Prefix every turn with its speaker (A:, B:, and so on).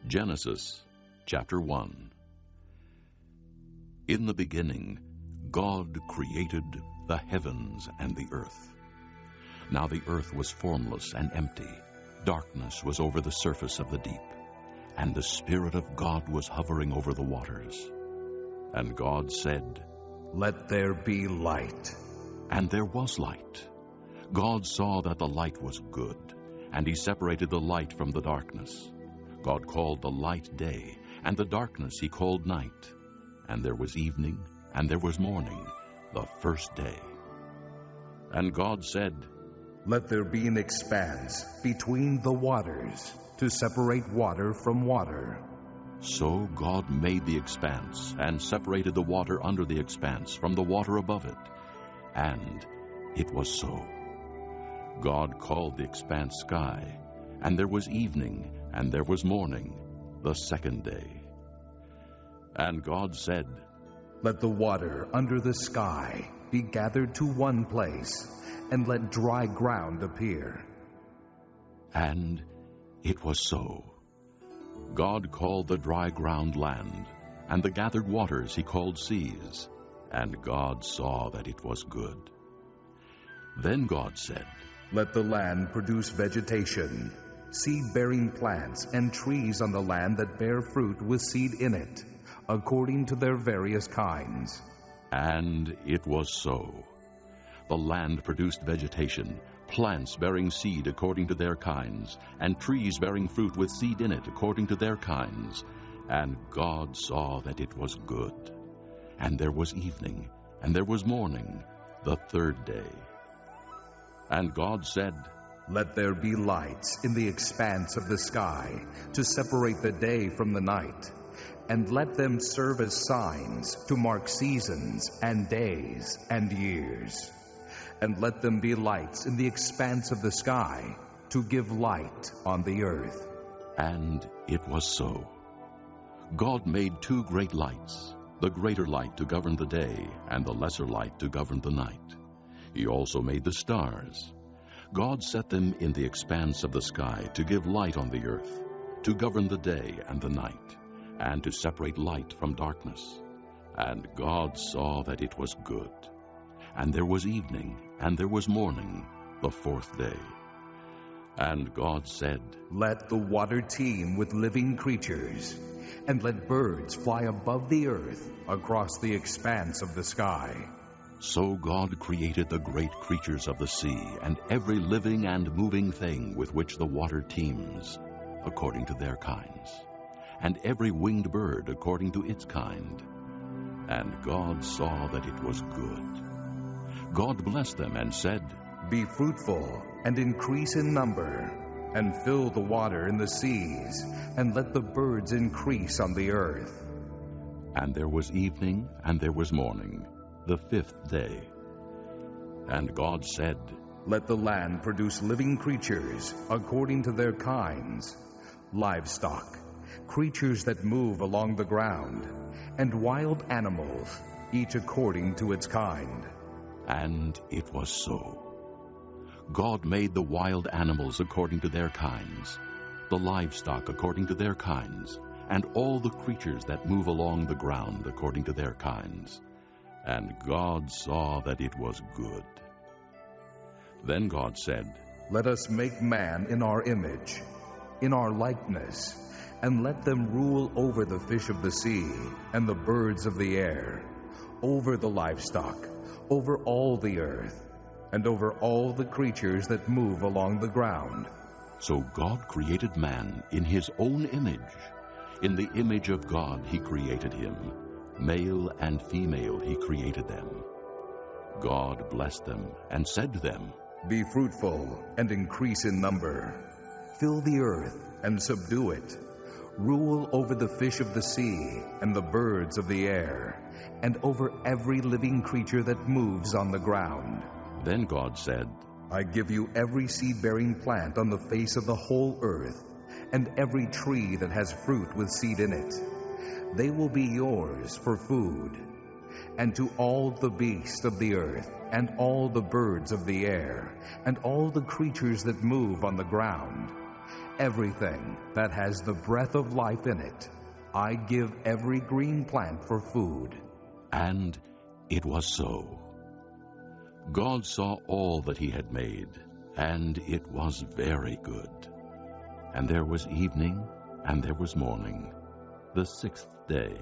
A: Genesis chapter 1. In the beginning, God created the heavens and the earth. Now the earth was formless and empty. Darkness was over the surface of the deep, and the Spirit of God was hovering over the waters. And God said,
B: "Let there be light."
A: And there was light. God saw that the light was good, and he separated the light from the darkness. God called the light day, and the darkness he called night. And there was evening, and there was morning, the first day. And God said,
B: "Let there be an expanse between the waters to separate water from water."
A: So God made the expanse, and separated the water under the expanse from the water above it. And it was so. God called the expanse sky, and there was evening, and there was morning, the second day. And God said,
B: "Let the water under the sky be gathered to one place, and let dry ground appear."
A: And it was so. God called the dry ground land, and the gathered waters he called seas. And God saw that it was good. Then God said,
B: "Let the land produce vegetation, seed-bearing plants, and trees on the land that bear fruit with seed in it, according to their various kinds."
A: And it was so. The land produced vegetation, plants bearing seed according to their kinds, and trees bearing fruit with seed in it according to their kinds. And God saw that it was good. And there was evening, and there was morning, the third day. And God said,
B: "Let there be lights in the expanse of the sky to separate the day from the night, and let them serve as signs to mark seasons and days and years. And let them be lights in the expanse of the sky to give light on the earth."
A: And it was so. God made two great lights, the greater light to govern the day, and the lesser light to govern the night. He also made the stars. God set them in the expanse of the sky to give light on the earth, to govern the day and the night, and to separate light from darkness. And God saw that it was good. And there was evening, and there was morning, the fourth day. And God said,
B: "Let the water teem with living creatures, and let birds fly above the earth across the expanse of the sky."
A: So God created the great creatures of the sea, and every living and moving thing with which the water teems, according to their kinds, and every winged bird according to its kind. And God saw that it was good. God blessed them and said,
B: "Be fruitful and increase in number, and fill the water in the seas, and let the birds increase on the earth."
A: And there was evening, and there was morning, the fifth day. And God said,
B: "Let the land produce living creatures according to their kinds, livestock, creatures that move along the ground, and wild animals, each according to its kind."
A: And it was so. God made the wild animals according to their kinds, the livestock according to their kinds, and all the creatures that move along the ground according to their kinds. And God saw that it was good. Then God said,
B: "Let us make man in our image, in our likeness, and let them rule over the fish of the sea and the birds of the air, over the livestock, over all the earth, and over all the creatures that move along the ground."
A: So God created man in his own image. In the image of God he created him. Male and female he created them. God blessed them and said to them,
B: "Be fruitful and increase in number. Fill the earth and subdue it. Rule over the fish of the sea and the birds of the air, and over every living creature that moves on the ground."
A: Then God said,
B: "I give you every seed-bearing plant on the face of the whole earth, and every tree that has fruit with seed in it. They will be yours for food. And to all the beasts of the earth, and all the birds of the air, and all the creatures that move on the ground, everything that has the breath of life in it. I give every green plant for food."
A: And it was so. God saw all that he had made, and it was very good. And there was evening, and there was morning, the sixth day.